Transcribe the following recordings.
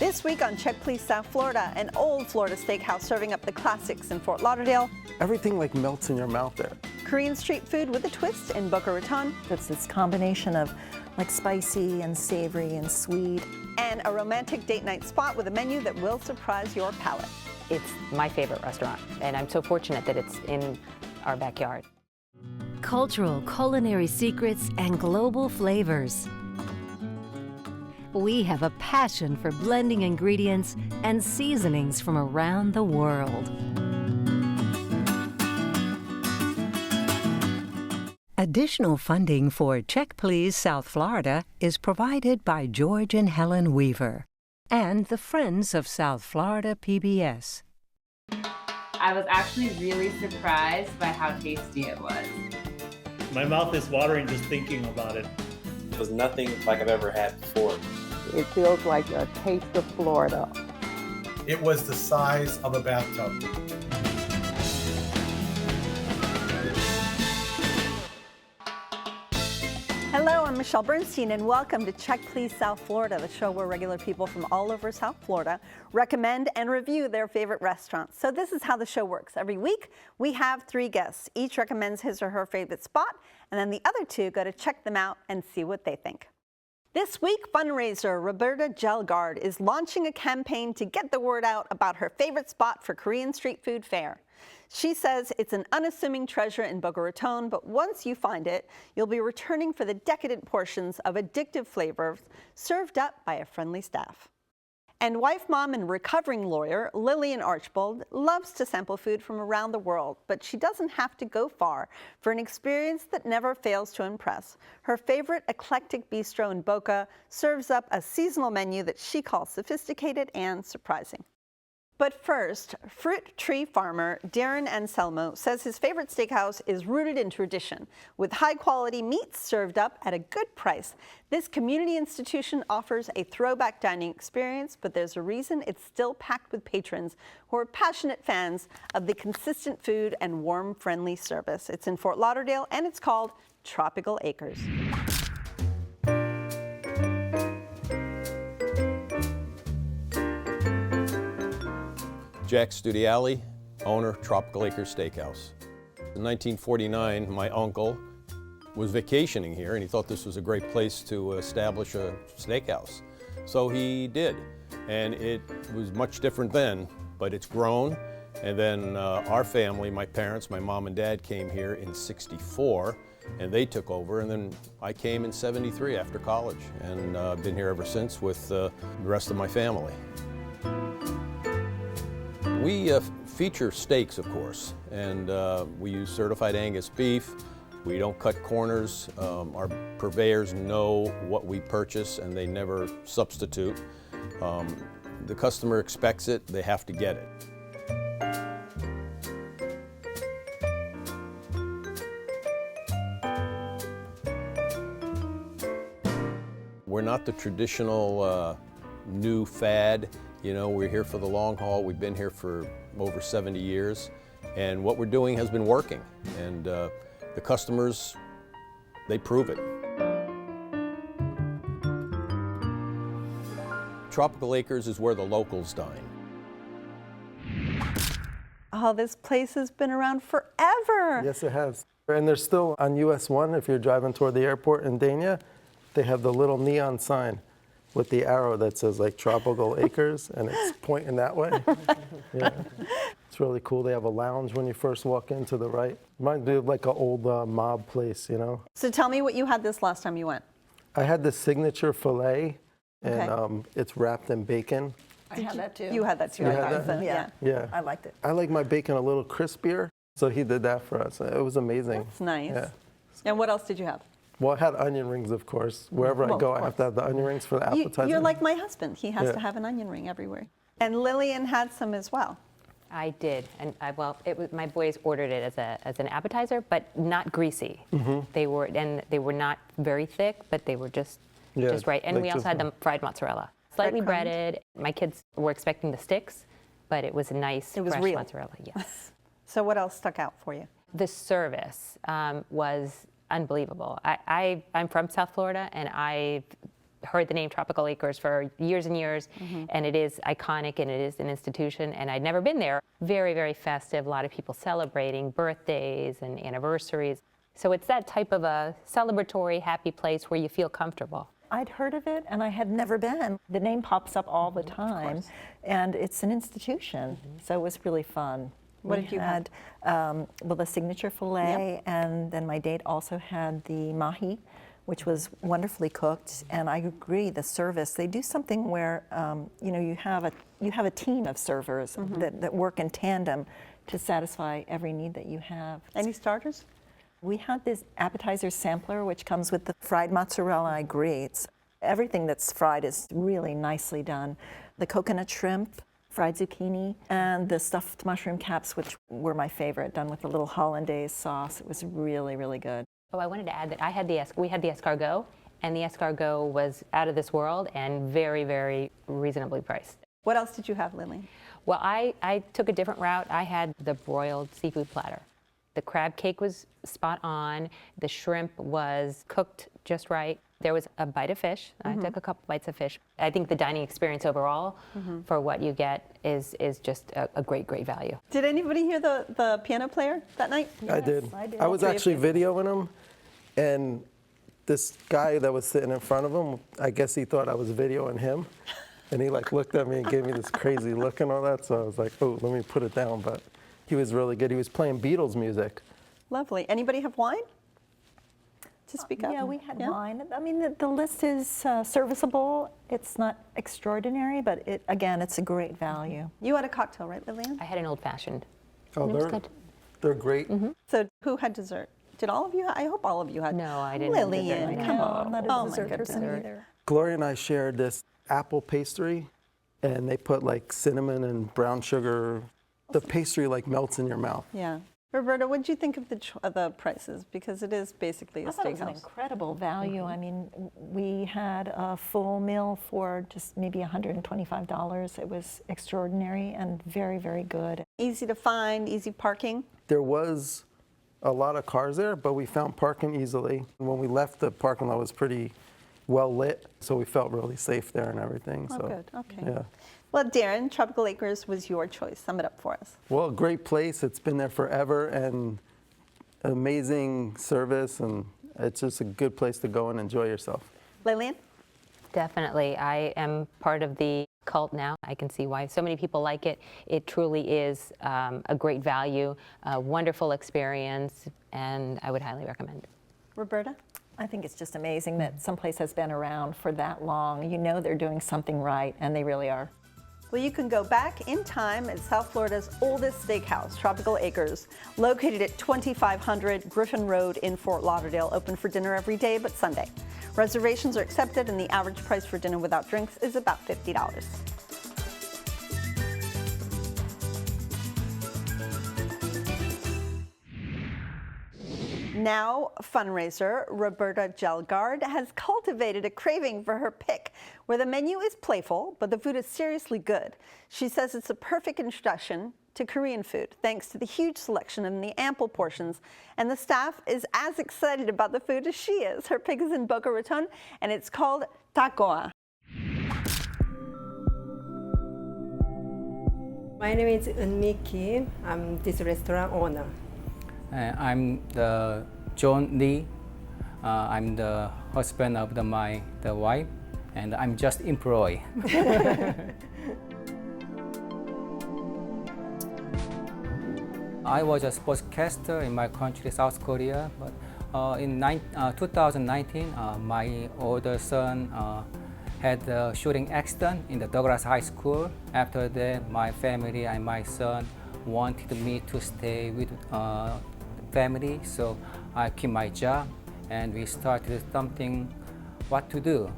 This week on Check Please South Florida, an old Florida steakhouse serving up the classics in Fort Lauderdale. Everything like melts in your mouth there. Korean street food with a twist in Boca Raton. It's this combination of like spicy and savory and sweet. And a romantic date night spot with a menu that will surprise your palate. It's my favorite restaurant, and I'm so fortunate that it's in our backyard. Cultural culinary secrets and global flavors. We have a passion for blending ingredients and seasonings from around the world. Additional funding for Check Please South Florida is provided by George and Helen Weaver and the Friends of South Florida PBS. I was actually really surprised by how tasty it was. My mouth is watering just thinking about it. It was nothing like I've ever had before. It feels like a taste of Florida. It was the size of a bathtub. Hello, I'm Michelle Bernstein, and welcome to Check Please South Florida, the show where regular people from all over South Florida recommend and review their favorite restaurants. So this is how the show works. Every week, we have 3 guests. Each recommends his or her favorite spot, and then the other 2 go to check them out and see what they think. This week, fundraiser Roberta Gelgard is launching a campaign to get the word out about her favorite spot for Korean street food fare. She says it's an unassuming treasure in Boca Raton, but once you find it, you'll be returning for the decadent portions of addictive flavors served up by a friendly staff. And wife, mom, and recovering lawyer Lillian Archbold loves to sample food from around the world, but she doesn't have to go far for an experience that never fails to impress. Her favorite eclectic bistro in Boca serves up a seasonal menu that she calls sophisticated and surprising. But first, fruit tree farmer Darren Anselmo says his favorite steakhouse is rooted in tradition, with high-quality meats served up at a good price. This community institution offers a throwback dining experience, but there's a reason it's still packed with patrons who are passionate fans of the consistent food and warm, friendly service. It's in Fort Lauderdale, and it's called Tropical Acres. Jack Studiali, owner, Tropical Acres Steakhouse. In 1949, my uncle was vacationing here and he thought this was a great place to establish a steakhouse. So he did, and it was much different then, but it's grown. And then our family, my parents, my mom and dad came here in '64 and they took over, and then I came in '73 after college, and been here ever since with the rest of my family. We feature steaks, of course, and we use certified Angus beef. We don't cut corners. Our purveyors know what we purchase and they never substitute. The customer expects it, they have to get it. We're not the traditional new fad. You know, we're here for the long haul. We've been here for over 70 years, and what we're doing has been working, and the customers, they prove it. Tropical Acres is where the locals dine. Oh, this place has been around forever. Yes, it has. And they're still on US 1 if you're driving toward the airport in Dania. They have the little neon sign with the arrow that says like Tropical Acres, and it's pointing that way. Yeah. It's really cool. They have a lounge when you first walk in to the right. Reminds me of like an old mob place, you know. So tell me what you had this last time you went. I had the signature filet, and Okay. It's wrapped in bacon. I had that too. You had that too. You I had thought. that? Yeah. Yeah. I liked it. I like my bacon a little crispier, so he did that for us. It was amazing. It's nice. Yeah. And what else did you have? Well, I had onion rings, of course. Wherever I go, I have to have the onion rings for the appetizer. You're like my husband. He has Yeah. to have an onion ring everywhere. And Lillian had some as well. I did, and it was, my boys ordered it as an appetizer, but not greasy. Mm-hmm. They were not very thick, but they were just right. And like we also had the fried mozzarella, slightly breaded. My kids were expecting the sticks, but it was a nice fresh real. mozzarella. Yes. So what else stuck out for you? The service was unbelievable. I'm from South Florida, and I've heard the name Tropical Acres for years and years, and it is iconic and it is an institution, and I'd never been there. Very, very festive, a lot of people celebrating birthdays and anniversaries. So it's that type of a celebratory, happy place where you feel comfortable. I'd heard of it and I had never been. The name pops up all the time, and it's an institution, so it was really fun. What did you have? Well, the signature filet, and then my date also had the mahi, which was wonderfully cooked. And I agree, the service, they do something where you know, you have a team of servers that work in tandem to satisfy every need that you have. Any starters? We had this appetizer sampler, which comes with the fried mozzarella. I agree. Everything that's fried is really nicely done. The coconut shrimp, fried zucchini, and the stuffed mushroom caps, which were my favorite, done with a little hollandaise sauce. It was really, really good. Oh, I wanted to add that we had the escargot, and the escargot was out of this world and very, very reasonably priced. What else did you have, Lillian? Well, I took a different route. I had the broiled seafood platter. The crab cake was spot on. The shrimp was cooked just right. There was a bite of fish. I took a couple bites of fish. I think the dining experience overall for what you get is just a great, great value. Did anybody hear the piano player that night? I did. I was actually videoing him, and this guy that was sitting in front of him, I guess he thought I was videoing him, and he like looked at me and gave me this crazy look and all that, so I was like, oh, let me put it down, but he was really good. He was playing Beatles music. Lovely. Anybody have wine to speak of? Yeah, we had wine. I mean, the list is serviceable. It's not extraordinary, but again, it's a great value. You had a cocktail, right, Lillian? I had an old-fashioned. Oh, they're great. So who had dessert? Did all of you? I hope all of you had. No, I didn't. Lillian, have come No, on. I'm not a dessert person either. Gloria and I shared this apple pastry, and they put like cinnamon and brown sugar. The pastry like melts in your mouth. Yeah. Roberta, what did you think of the prices? Because it is basically a I thought it was an steakhouse. incredible value. I mean, we had a full meal for just maybe $125. It was extraordinary and very, very good. Easy to find, easy parking. There was a lot of cars there, but we found parking easily. When we left, the parking lot was pretty well lit, so we felt really safe there and everything. Oh, so, good. Okay. Yeah. Well, Darren, Tropical Acres was your choice. Sum it up for us. Well, a great place. It's been there forever, and amazing service, and it's just a good place to go and enjoy yourself. Lillian? Definitely. I am part of the cult now. I can see why so many people like it. It truly is a great value, a wonderful experience, and I would highly recommend it. Roberta? I think it's just amazing that someplace has been around for that long. You know they're doing something right, and they really are. Well, you can go back in time at South Florida's oldest steakhouse, Tropical Acres, located at 2500 Griffin Road in Fort Lauderdale, open for dinner every day but Sunday. Reservations are accepted, and the average price for dinner without drinks is about $50. Now, fundraiser Roberta Gelgard has cultivated a craving for her pick, where the menu is playful, but the food is seriously good. She says it's a perfect introduction to Korean food, thanks to the huge selection and the ample portions, and the staff is as excited about the food as she is. Her pick is in Boca Raton, and it's called Tacowa. My name is Eunmi Kim. I'm this restaurant owner. I'm the John Lee. I'm the husband of the wife, and I'm just employed. I was a sportscaster in my country, South Korea, but in 2019, my older son had a shooting accident in the Douglas High School. After that, my family and my son wanted me to stay with family, so I quit my job and we started something what to do.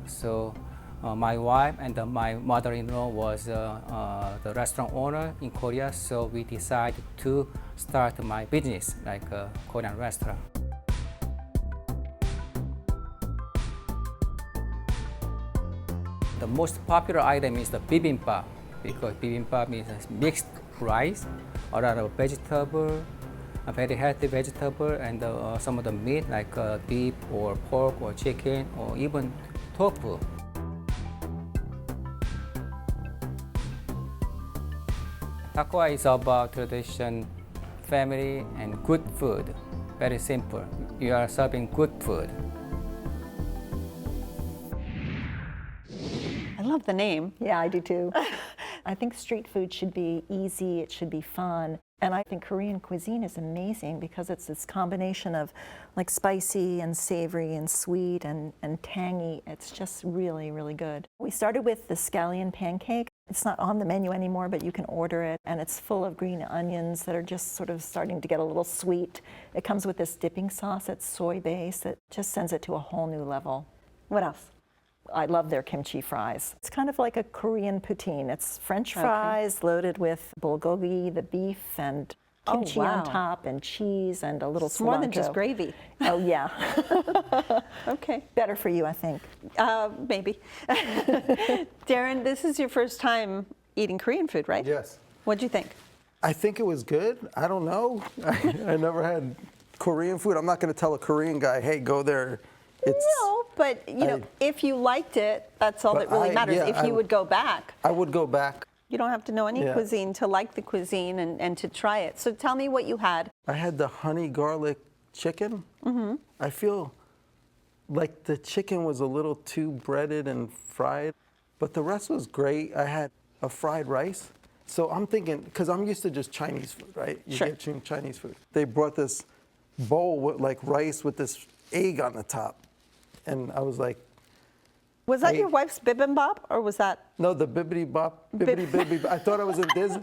So my wife and my mother-in-law was the restaurant owner in Korea, so we decided to start my business like a Korean restaurant. The most popular item is the bibimbap, because bibimbap is mixed rice, a lot of vegetable, a very healthy vegetable, and some of the meat like beef or pork or chicken or even tofu. Takawa is about tradition, family, and good food. Very simple. You are serving good food. I love the name. Yeah, I do too. I think street food should be easy, it should be fun. And I think Korean cuisine is amazing because it's this combination of like spicy and savory and sweet and tangy. It's just really, really good. We started with the scallion pancake. It's not on the menu anymore, but you can order it. And it's full of green onions that are just sort of starting to get a little sweet. It comes with this dipping sauce that's soy-based that just sends it to a whole new level. What else? I love their kimchi fries. It's kind of like a Korean poutine. It's French fries loaded with bulgogi, the beef, and kimchi on top, and cheese, and a little It's more than just cilantro. gravy. Oh, yeah. Okay. Better for you, I think. Maybe. Darren, this is your first time eating Korean food, right? Yes. What'd you think? I think it was good. I don't know. I never had Korean food. I'm not going to tell a Korean guy, hey, go there. No, but you know, if you liked it, that's all that really matters. If you would go back. I would go back. You don't have to know any cuisine to like the cuisine and to try it. So tell me what you had. I had the honey garlic chicken. Mm-hmm. I feel like the chicken was a little too breaded and fried, but the rest was great. I had a fried rice. So I'm thinking, because I'm used to just Chinese food, right? You get Chinese food. They brought this bowl with like rice with this egg on the top. And I was like, was that your wife's bibimbap, or was that? No, the bibbidi bop, bibbidi bibbidi. I thought I was in Disney.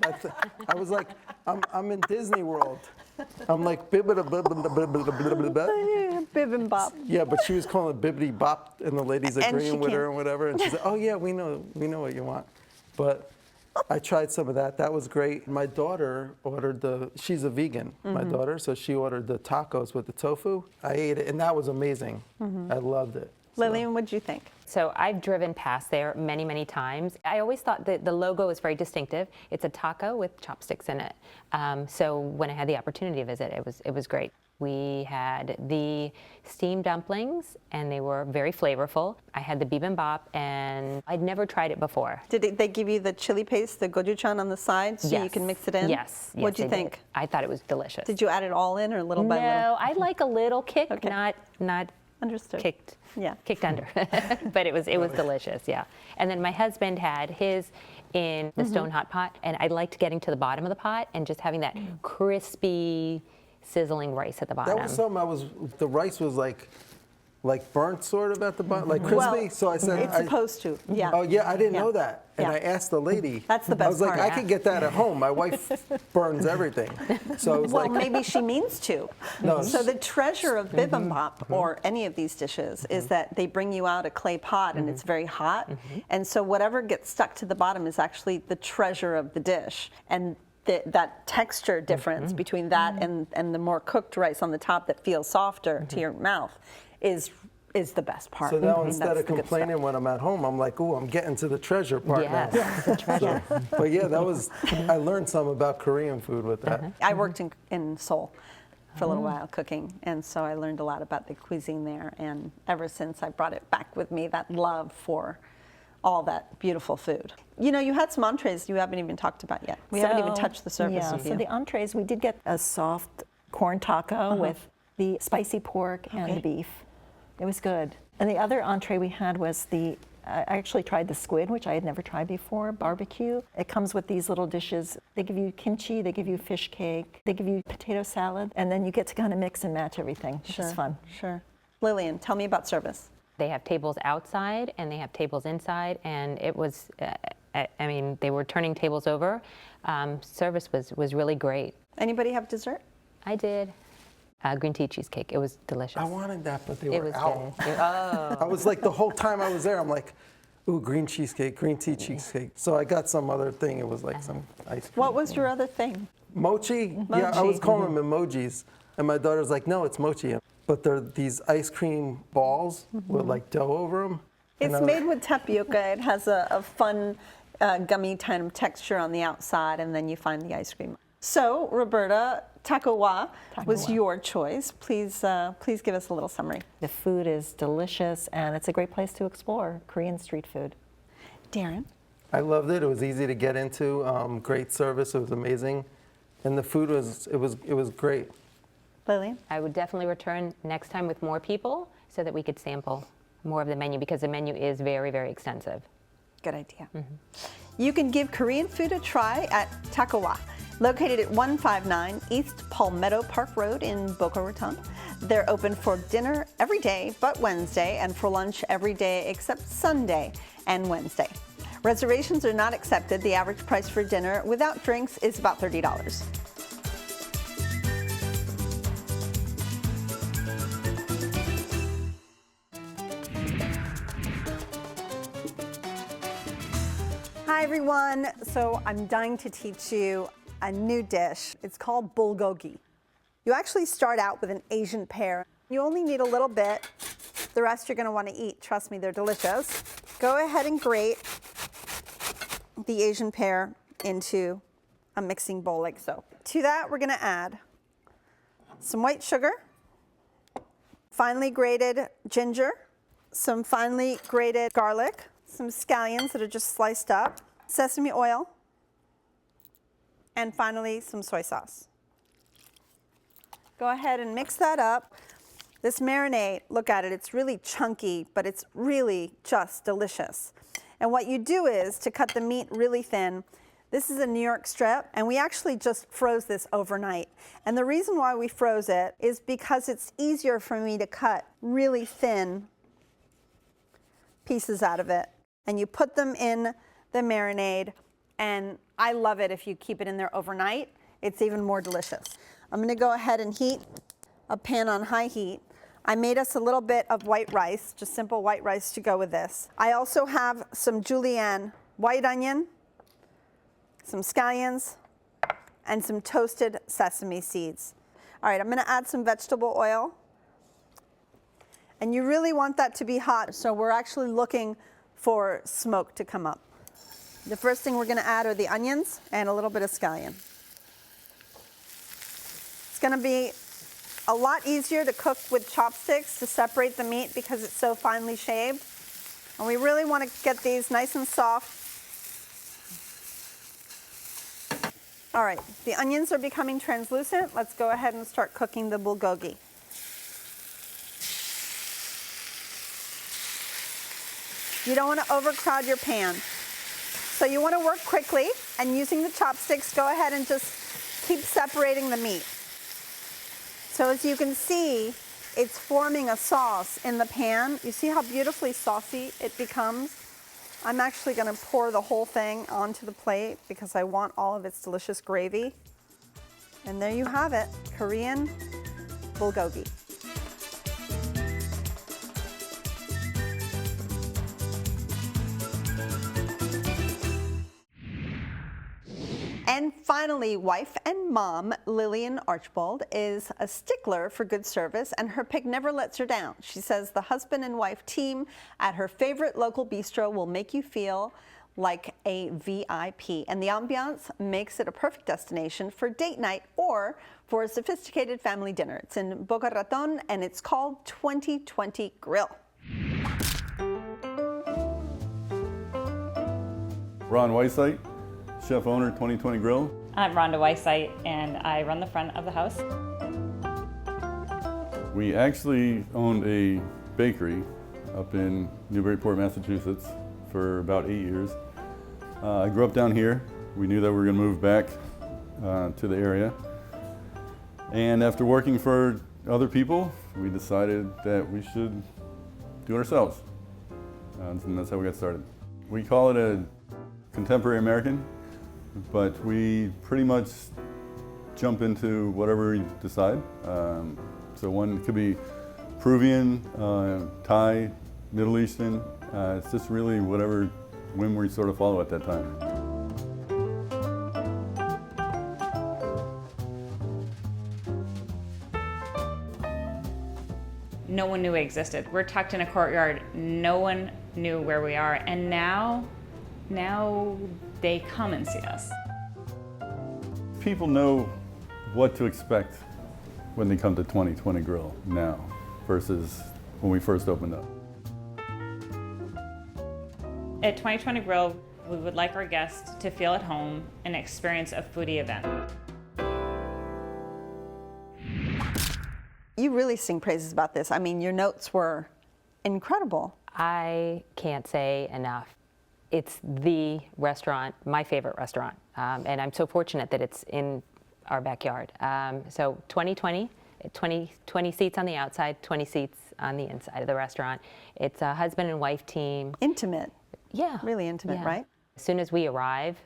I was like, I'm in Disney World. I'm like bibbidi bibimbap. Yeah, but she was calling it bibbidi bop, and the lady's agreeing with her and whatever. And she said, oh yeah, we know what you want. But I tried some of that. That was great. My daughter ordered she's a vegan, my daughter, so she ordered the tacos with the tofu. I ate it, and that was amazing. I loved it. Lillian, what'd you think? So I've driven past there many, many times. I always thought that the logo is very distinctive. It's a taco with chopsticks in it. So when I had the opportunity to visit, it was great. We had the steamed dumplings, and they were very flavorful. I had the bibimbap, and I'd never tried it before. Did they give you the chili paste, the gochujang on the side, so you can mix it in? Yes. What'd you think? I thought it was delicious. Did you add it all in, or little by little? No, I like a little kick, not understood. Kicked under. But it was delicious, yeah. And then my husband had his in the stone hot pot, and I liked getting to the bottom of the pot and just having that crispy, sizzling rice at the bottom. That was something the rice was like burnt sort of at the bottom, like crispy. Well, so I said, it's supposed to, yeah. Oh yeah, I didn't know that. And I asked the lady. That's the best I was like, part. I could get that at home. My wife burns everything. So I was well, like, maybe she means to. No. So the treasure of bibimbap or any of these dishes is that they bring you out a clay pot and it's very hot. And so whatever gets stuck to the bottom is actually the treasure of the dish. And that texture difference between that and the more cooked rice on the top that feels softer to your mouth is the best part. so now instead of complaining when I'm at home, I'm like, ooh, I'm getting to the treasure part now. the treasure. But yeah, I learned some about Korean food with that. I worked in Seoul for a little while cooking, and so I learned a lot about the cuisine there, and ever since I brought it back with me, that love for all that beautiful food. You know, you had some entrees you haven't even talked about yet. We haven't even touched the surface Yeah, with you. so the entrees, we did get a soft corn taco with the spicy pork and the beef. It was good. And the other entree we had was I actually tried the squid, which I had never tried before, barbecue. It comes with these little dishes. They give you kimchi, they give you fish cake, they give you potato salad, and then you get to kind of mix and match everything, which is fun. Sure. Lillian, tell me about service. They have tables outside and they have tables inside, and it was, I mean, they were turning tables over. Service was really great. Anybody have dessert? I did. Green tea cheesecake. It was delicious. I wanted that, but they It were was out. good. Oh. I was like, the whole time I was there, I'm like, ooh, green cheesecake, green tea cheesecake. So I got some other thing. It was like some ice cream. What was your other thing? Mochi? Yeah, I was calling them emojis. And my daughter's like, no, it's mochi. But they're these ice cream balls with like dough over them. It's made with tapioca. It has a fun gummy kind of texture on the outside, and then you find the ice cream. So, Roberta, Tacowa was your choice. Please give us a little summary. The food is delicious, and it's a great place to explore Korean street food. Darren? I loved it. It was easy to get into. Great service. It was amazing, and the food was great. Lillian? I would definitely return next time with more people so that we could sample more of the menu, because the menu is very, very extensive. Good idea. You can give Korean food a try at Tacowa, located at 159 East Palmetto Park Road in Boca Raton. They're open for dinner every day but Wednesday, and for lunch every day except Sunday and Wednesday. Reservations are not accepted. The average price for dinner without drinks is about $30. Hi everyone. So I'm dying to teach you a new dish. It's called Bulgogi. You actually start out with an Asian pear. You only need a little bit. The rest you're going to want to eat. Trust me, they're delicious. Go ahead and grate the Asian pear into a mixing bowl like so. To that, we're going to add some white sugar, finely grated ginger, some finely grated garlic, some scallions that are just sliced up, sesame oil, and finally some soy sauce. Go ahead and mix that up. This marinade, look at it, it's really chunky, but it's really just delicious. And what you do is, to cut the meat really thin, this is a New York strip, and we actually just froze this overnight. And the reason why we froze it is because it's easier for me to cut really thin pieces out of it. And you put them in the marinade, and I love it if you keep it in there overnight. It's even more delicious. I'm going to go ahead and heat a pan on high heat. I made us a little bit of white rice, just simple white rice to go with this. I also have some julienne white onion, some scallions, and some toasted sesame seeds. All right, I'm going to add some vegetable oil. And you really want that to be hot, so we're actually looking for smoke to come up. The first thing we're going to add are the onions and a little bit of scallion. It's going to be a lot easier to cook with chopsticks to separate the meat because it's so finely shaved. And we really want to get these nice and soft. All right, the onions are becoming translucent. Let's go ahead and start cooking the bulgogi. You don't want to overcrowd your pan. So you want to work quickly, and using the chopsticks, go ahead and just keep separating the meat. So as you can see, it's forming a sauce in the pan. You see how beautifully saucy it becomes? I'm actually going to pour the whole thing onto the plate because I want all of its delicious gravy. And there you have it, Korean bulgogi. And finally, wife and mom, Lillian Archbold, is a stickler for good service, and her pick never lets her down. She says the husband and wife team at her favorite local bistro will make you feel like a VIP, and the ambiance makes it a perfect destination for date night or for a sophisticated family dinner. It's in Boca Raton, and it's called 2020 Grille. Ron Whiteside, chef owner, 2020 Grille. I'm Rhonda Whiteside, and I run the front of the house. We actually owned a bakery up in Newburyport, Massachusetts for about 8 years. I grew up down here. We knew that we were going to move back to the area. And after working for other people, we decided that we should do it ourselves. And that's how we got started. We call it a contemporary American, but we pretty much jump into whatever we decide. So one could be Peruvian, Thai, Middle Eastern. It's just really whatever whim we sort of follow at that time. No one knew it existed. We're tucked in a courtyard. No one knew where we are, and now they come and see us. people know what to expect when they come to 2020 Grill now versus when we first opened up? At 2020 Grill, we would like our guests to feel at home and experience a foodie event. You really sing praises about this. I mean, your notes were incredible. I can't say enough. It's the restaurant, my favorite restaurant, and I'm so fortunate that it's in our backyard. So 2020 seats on the outside, 20 seats on the inside of the restaurant. It's a husband and wife team. Intimate. Yeah. Really intimate, Yeah. right? As soon as we arrive,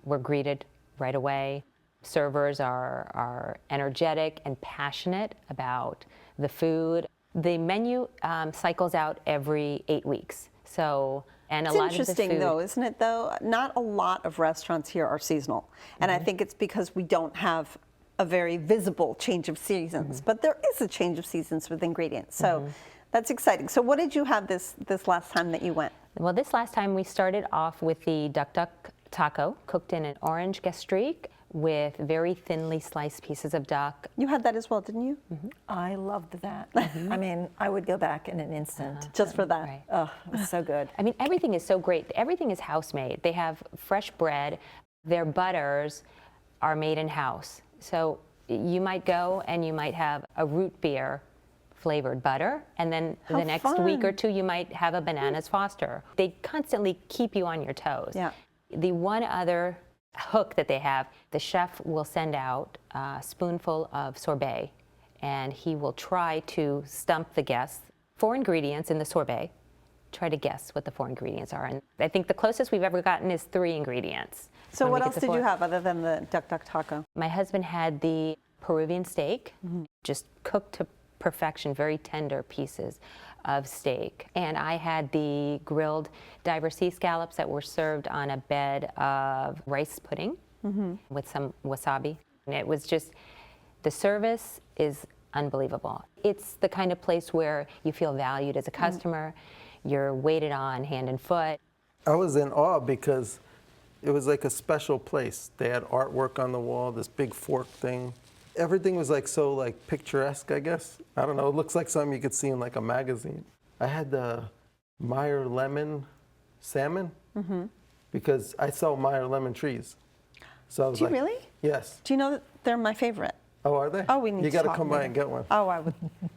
we're greeted right away. Servers are energetic and passionate about the food. The menu cycles out every 8 weeks. So, and a It's lot of the interesting food, though, isn't it though? Not a lot of restaurants here are seasonal. And I think it's because we don't have a very visible change of seasons, but there is a change of seasons with ingredients. So that's exciting. So what did you have this last time that you went? Well, this last time we started off with the duck taco, cooked in an orange gastrique with very thinly sliced pieces of duck. You had that as well, didn't you? I loved that. I mean, I would go back in an instant. Just for that. Right. Oh, it was so good. I mean, everything is so great. Everything is house made. They have fresh bread. Their butters are made in house. So you might go and you might have a root beer flavored butter, and then the next week or two you might have a bananas Foster. They constantly keep you on your toes. Yeah. The one other hook that they have, the chef will send out a spoonful of sorbet, and he will try to stump the guests. 4 ingredients in the sorbet. Try to guess what the 4 ingredients are. And I think the closest we've ever gotten is 3 ingredients. So when what we else get to did you 4. have other than the duck taco? My husband had the Peruvian steak, just cooked to perfection, very tender pieces of steak. And I had the grilled diver sea scallops that were served on a bed of rice pudding with some wasabi. And it was just, the service is unbelievable. It's the kind of place where you feel valued as a customer. You're waited on hand and foot. I was in awe because it was like a special place. They had artwork on the wall, this big fork thing. Everything was like so like picturesque, I guess. I don't know, it looks like something you could see in like a magazine. I had the Meyer lemon salmon because I sell Meyer lemon trees. So I was Do you like, really? Yes. Do you know that they're my favorite? Oh, are they? Oh, we need You to got to talk come by later. and get one. Oh, I would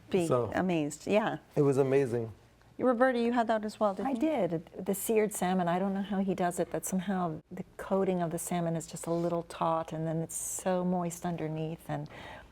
be So- amazed. Yeah. It was amazing. Roberta, you had that as well, didn't I you? did. The seared salmon, I don't know how he does it, but somehow the coating of the salmon is just a little taut, and then it's so moist underneath. And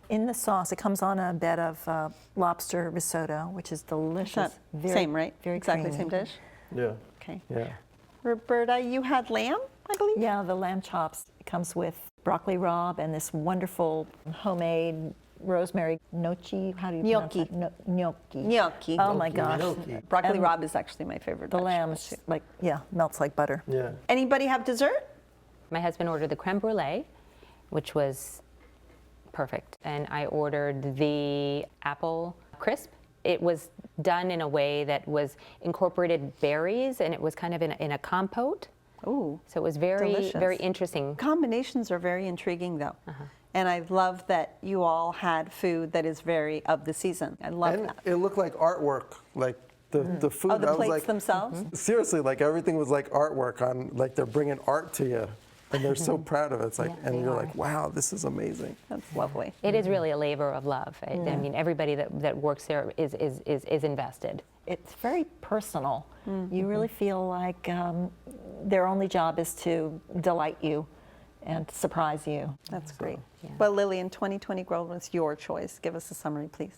in the sauce, it comes on a bed of lobster risotto, which is delicious. Same, right? Very exactly creamy. same dish? Yeah. Okay. Yeah. Roberta, you had lamb, I believe? Yeah, the lamb chops. It comes with broccoli rabe and this wonderful homemade rosemary gnocchi. How do you Gnocchi. pronounce that? Gnocchi. Gnocchi. Oh my gosh. Broccoli And rabe is actually my favorite. The vegetable, lamb is too. like, yeah, melts like butter. Yeah. Anybody have dessert? My husband ordered the creme brulee, which was perfect. And I ordered the apple crisp. It was done in a way that was incorporated berries, and it was kind of in a compote. Ooh. So it was very, delicious. very interesting. Combinations are very intriguing, though. And I love that you all had food that is very of the season. I love And that. it looked like artwork, like the food. Oh, the I was plates like, themselves? Seriously, like everything was like artwork on, like they're bringing art to you, and they're so proud of it. It's like, Yeah, and they you're are. like, wow, this is amazing. That's lovely. It is really a labor of love. I mean, everybody that works there is invested. It's very personal. You really feel like their only job is to delight you and surprise you. That's great. Well, Lillian, 2020 Grille was your choice. Give us a summary, please.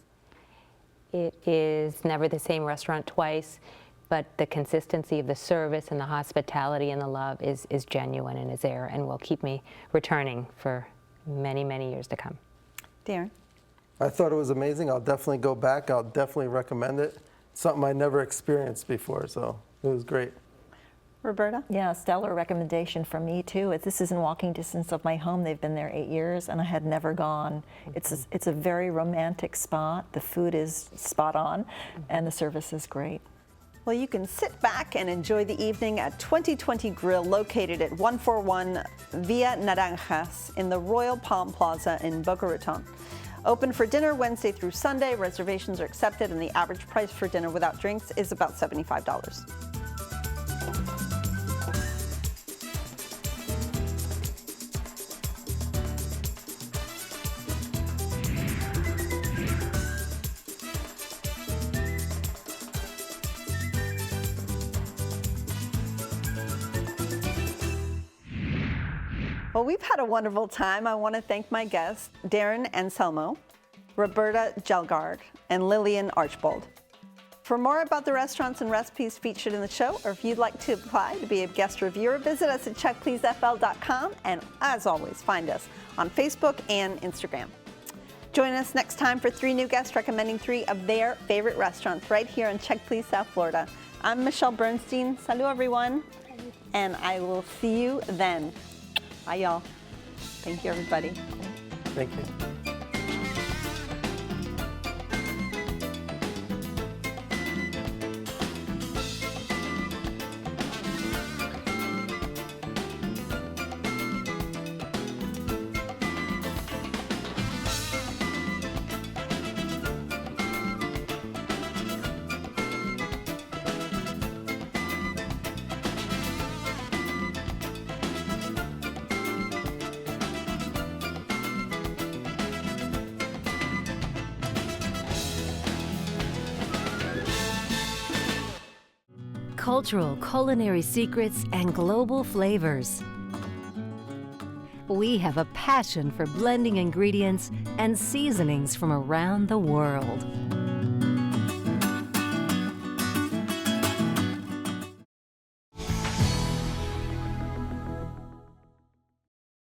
It is never the same restaurant twice, but the consistency of the service and the hospitality and the love is genuine and is there, and will keep me returning for many, many years to come. Darren? I thought it was amazing. I'll definitely go back. I'll definitely recommend it. Something I never experienced before, so it was great. Roberta? Yeah, stellar recommendation from me too. This is in walking distance of my home. They've been there 8 years, and I had never gone. It's a very romantic spot. The food is spot on, and the service is great. Well, you can sit back and enjoy the evening at 2020 Grille, located at 141 Via Naranjas in the Royal Palm Plaza in Boca Raton. Open for dinner Wednesday through Sunday. Reservations are accepted, and the average price for dinner without drinks is about $75. Well, we've had a wonderful time. I want to thank my guests, Darren Anselmo, Roberta Gelgard, and Lillian Archbold. For more about the restaurants and recipes featured in the show, or if you'd like to apply to be a guest reviewer, visit us at checkpleasefl.com, and as always, find us on Facebook and Instagram. Join us next time for 3 new guests recommending 3 of their favorite restaurants right here on Check Please South Florida. I'm Michelle Bernstein. Salut, everyone. And I will see you then. Bye, y'all. Thank you, everybody. Thank you. Cultural culinary secrets and global flavors. We have a passion for blending ingredients and seasonings from around the world.